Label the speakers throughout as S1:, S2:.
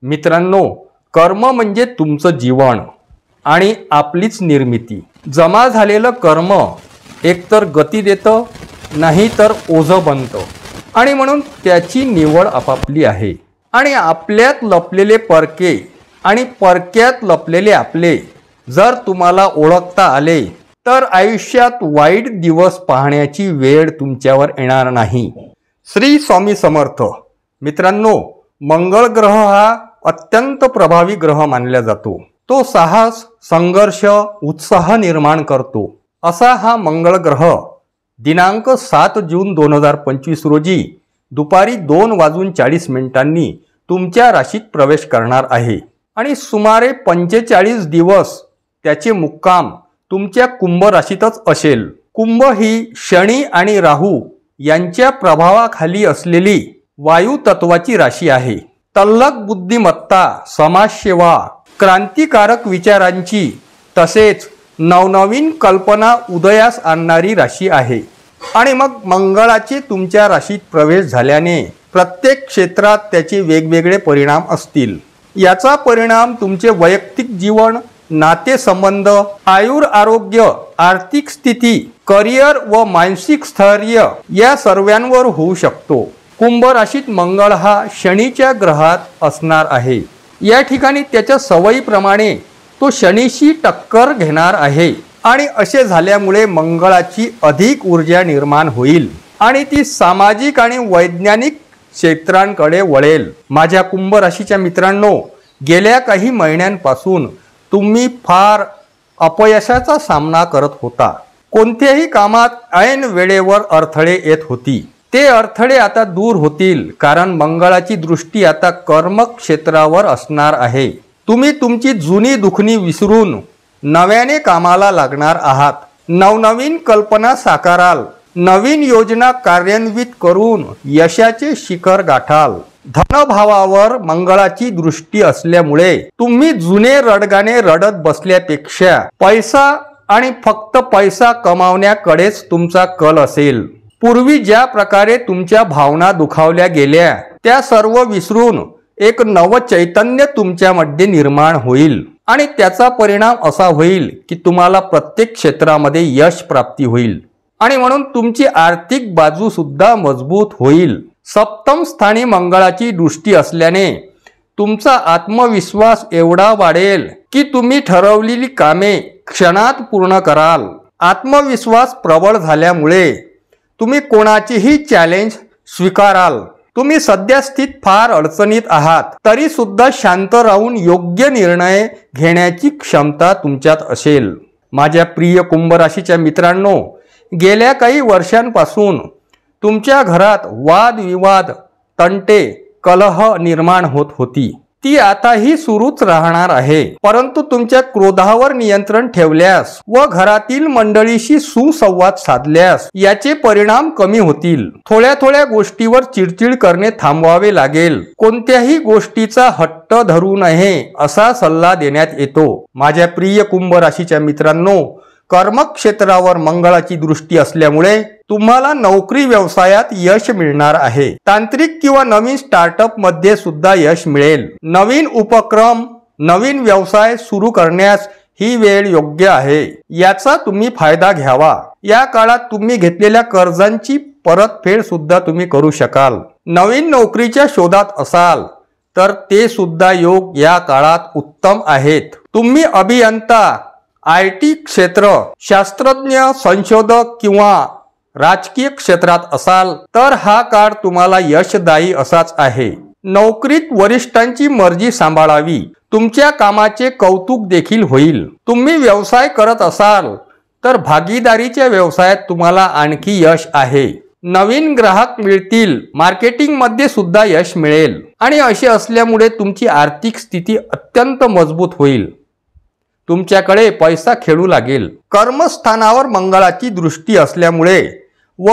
S1: मित्रांनो, कर्म म्हणजे तुमचं जीवन आणि आपलीच निर्मिती। जमा झालेलं कर्म एकतर गती देतं, नाही तर ओझं बनतं आणि म्हणून त्याची निवड आपापली आहे। आणि आपल्यात लपलेले परके आणि परक्यात लपलेले आपले जर तुम्हाला ओळखता आले तर आयुष्यात वाईट दिवस पाहण्याची वेळ तुमच्यावर येणार नाही। श्री स्वामी समर्थ। मित्रांनो, मंगळ ग्रह हा अत्यंत प्रभावी ग्रह मानला जातो। तो साहस, संघर्ष, उत्साह निर्माण करतो। असा हा मंगळ ग्रह दिनांक 7 जून 2025 रोजी दुपारी 2:40 तुमच्या राशीत प्रवेश करणार आहे आणि सुमारे 45 दिवस त्याचे मुक्काम तुमच्या कुंभ राशीतच असेल। कुंभ ही शनी आणि राहू यांच्या प्रभावाखाली असलेली वायू तत्वाची राशी आहे। तल्लख बुद्धिमत्ता, समाजसेवा, क्रांतिकारक विचारांची तसेच नवनवीन कल्पना उदयास आणणारी राशी आहे। आणि मग मंगळाचे तुमच्या राशीत प्रवेश झाल्याने प्रत्येक क्षेत्रात त्याचे वेगवेगळे परिणाम असतील। याचा परिणाम तुमचे वैयक्तिक जीवन, नातेसंबंध, आयुर आरोग्य, आर्थिक स्थिती, करिअर व मानसिक स्थैर्य या सर्वांवर होऊ शकतो। कुंभ राशीत मंगळ हा शनीच्या ग्रहात असणार आहे। या ठिकाणी त्याच्या सवयीप्रमाणे तो शनीशी टक्कर घेणार आहे आणि असे झाल्यामुळे मंगळाची अधिक ऊर्जा निर्माण होईल आणि ती सामाजिक आणि वैज्ञानिक क्षेत्रांकडे वळेल। माझ्या कुंभ राशीच्या मित्रांनो, गेल्या काही महिन्यांपासून तुम्ही फार अपयशाचा सामना करत होता। कोणत्याही कामात ऐन वेळेवर अडथळे येत होती। ते अडथळे आता दूर होतील, कारण मंगळाची दृष्टी आता कर्म क्षेत्रावर असणार आहे। तुम्ही तुमची जुनी दुखणी विसरून नव्याने कामाला लागणार आहात। नवनवीन कल्पना साकाराल, नवीन योजना कार्यान्वित करून यशाचे शिखर गाठाल। धनभावावर मंगळाची दृष्टी असल्यामुळे तुम्ही जुने रडगाणे रडत बसल्यापेक्षा पैसा आणि फक्त पैसा कमावण्याकडेच तुमचा कल असेल। पूर्वी ज्या प्रकारे तुमच्या भावना दुखावल्या गेल्या त्या सर्व विसरून एक नव चैतन्य तुमच्यामध्ये निर्माण होईल आणि त्याचा परिणाम असा होईल की तुम्हाला प्रत्येक क्षेत्रामध्ये यश प्राप्ती होईल आणि म्हणून तुमची आर्थिक बाजू सुद्धा मजबूत होईल। सप्तम स्थानी मंगळाची दृष्टी असल्याने तुमचा आत्मविश्वास एवढा वाढेल की तुम्ही ठरवलेली कामे क्षणात पूर्ण कराल। आत्मविश्वास प्रबळ झाल्यामुळे तुम्ही कोणाचेही चॅलेंज स्वीकाराल। तुम्ही सध्या स्थित फार अडचणीत आहात, तरी सुद्धा शांत राहून योग्य निर्णय घेण्याची क्षमता तुमच्यात असेल। माझ्या प्रिय कुंभ राशीच्या मित्रांनो, गेल्या काही वर्षांपासून तुमच्या घरात वादविवाद, तंटे, कलह निर्माण होत होती। ती आताही सुरूच राहणार आहे, परंतु तुमच्या क्रोधावर नियंत्रण ठेवल्यास व घरातील मंडळीशी सुसंवाद साधल्यास याचे परिणाम कमी होतील। थोड्या थोड्या गोष्टीवर चिडचिड करणे थांबवावे लागेल। कोणत्याही गोष्टीचा हट्ट धरू नये असा सल्ला देण्यात येतो। माझ्या प्रिय कुंभ राशीच्या मित्रांनो, कर्मक्षेत्रावर मंगळाची दृष्टी असल्यामुळे तुम्हाला नोकरी व्यवसायात यश मिळणार आहे। तांत्रिक किंवा नवीन स्टार्टअप मध्ये सुद्धा यश मिळेल। नवीन उपक्रम, नवीन व्यवसाय सुरू करण्यास ही वेळ योग्य आहे। याचा तुम्ही फायदा घ्यावा। या काळात तुम्ही घेतलेल्या कर्जांची परतफेड सुद्धा तुम्ही करू शकाल। नवीन नोकरीच्या शोधात असाल तर ते सुद्धा योग या काळात उत्तम आहेत। तुम्ही अभियंता, IT क्षेत्र, शास्त्रज्ञ, संशोधक किंवा राजकीय क्षेत्रात असाल तर हा काळ तुम्हाला यशदायी असाच आहे। नोकरीत वरिष्ठांची मर्जी सांभाळावी, तुमच्या कामाचे कौतुक देखील होईल। तुम्ही व्यवसाय करत असाल तर भागीदारीच्या व्यवसायात तुम्हाला आणखी यश आहे। नवीन ग्राहक मिळतील, मार्केटिंग मध्ये सुद्धा यश मिळेल आणि असे असल्यामुळे तुमची आर्थिक स्थिती अत्यंत मजबूत होईल। तुमच्याकडे पैसा खेळू लागेल। कर्मस्थानावर मंगळाची दृष्टी असल्यामुळे व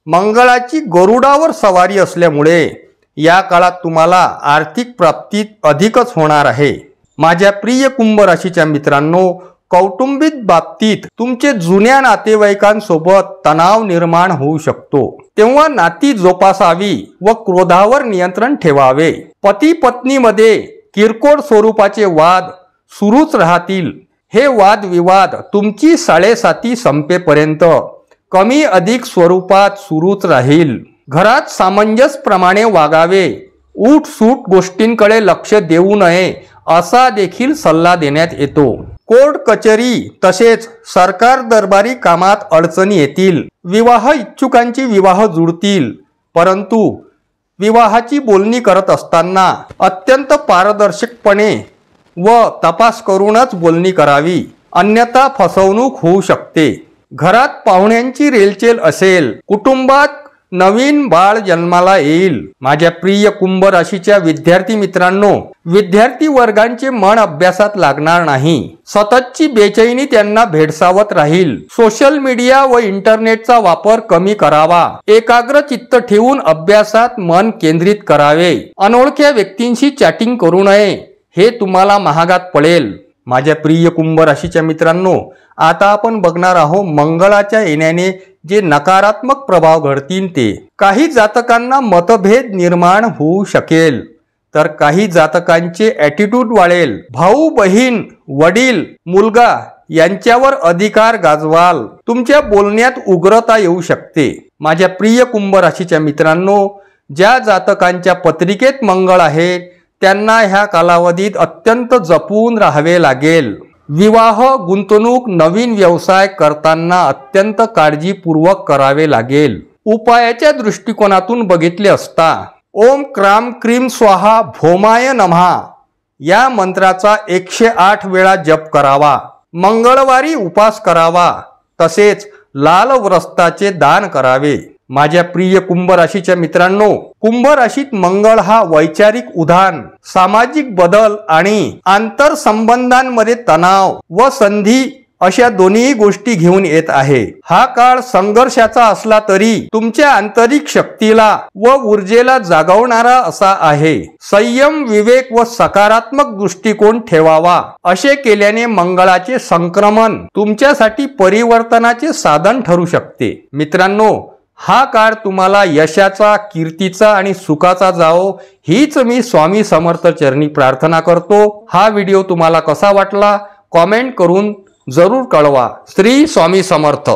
S1: मंगळाची गरुडावर सवारी असल्यामुळे या काळात तुम्हाला आर्थिक प्राप्ती अधिकच होणार आहे। माझ्या प्रिय कुंभ राशीच्या मित्रांनो, कौटुंबिक बाबतीत तुमचे जुन्या नातेवाईकांसोबत तणाव निर्माण होऊ शकतो। तेव्हा नाती जोपासावी व क्रोधावर नियंत्रण ठेवावे. पती पत्नीमध्ये किरकोळ स्वरूपाचे वाद सुरूच राहतील. हे वादविवाद तुमची साडेसाती संपेपर्यंत कमी अधिक स्वरूपात सुरूच राहील. घरात सामंजस्यप्रमाणे वागावे. उठसूट गोष्टींकडे लक्ष देऊ नये असा देखील सल्ला देण्यात येतो. कोर्ट कचेरी तसेच सरकार दरबारी कामात अडचणी येतील. विवाह इच्छुकांची विवाह जुळतील, परंतु विवाहाची बोलणी करत असताना अत्यंत पारदर्शकपणे व तपास करूनच बोलणी करावी, अन्यथा फसवणूक होऊ शकते. घरात पाहुण्यांची रेलचेल असेल. कुटुंबात नवीन बाळ जन्माला येईल. माझ्या प्रिय कुंभ राशीच्या विद्यार्थी मित्रांनो, विद्यार्थी वर्गांचे मन अभ्यासात लागणार नाही. सततची बेचैनी त्यांना भेडसावत राहील. सोशल मीडिया व इंटरनेटचा वापर कमी करावा. एकाग्र चित्त ठेवून अभ्यासात मन केंद्रित करावे. अनोळख्या व्यक्तींशी चॅटिंग करू नये, हे तुम्हाला महागात पडेल. माझ्या प्रिय कुंभ राशीच्या मित्रांनो, आता आपण बघणार आहोत मंगळाच्या येण्याने जे नकारात्मक प्रभाव घडतील ते. काही जातकांना मतभेद निर्माण होऊ शकेल, तर काही जातकांचे ॲटिट्यूड वाढेल. भाऊ बहीण वडील मुलगा यांच्यावर अधिकार गाजवाल. तुमच्या बोलण्यात उग्रता येऊ शकते. माझ्या प्रिय कुंभ राशीच्या मित्रांनो, ज्या जातकांच्या पत्रिकेत मंगळ आहे त्यांना ह्या कालावधीत अत्यंत जपून राहावे लागेल. विवाह, गुंतवणूक, नवीन व्यवसाय करताना अत्यंत काळजीपूर्वक करावे लागेल. उपायाच्या दृष्टिकोनातून बघितले असता ओम क्राम क्रीम स्वाहा भौमाय नमः या मंत्राचा 108 वेळा जप करावा. मंगळवारी उपास करावा. तसेच लाल वस्त्राचे दान करावे. माझ्या प्रिय कुंभ राशीच्या मित्रांनो, कुंभ राशीत मंगळ हा वैचारिक उधाण, सामाजिक बदल आणि आंतरसंबंधांमध्ये तणाव व संधी अशा दोन्ही गोष्टी घेऊन येत आहे. हा काळ संघर्षाचा असला तरी तुमच्या आंतरिक शक्तीला व ऊर्जेला जागवणारा असा आहे. संयम, विवेक व सकारात्मक दृष्टिकोन ठेवावा. असे केल्याने मंगळाचे संक्रमण तुमच्यासाठी परिवर्तनाचे साधन ठरू शकते. मित्रांनो, हा काळ तुम्हाला यशाचा, कीर्तीचा आणि सुखाचा जावो हीच मी स्वामी समर्थ चरणी प्रार्थना करतो. हा व्हिडिओ तुम्हाला कसा वाटला कॉमेंट करून जरूर कळवा. श्री स्वामी समर्थ.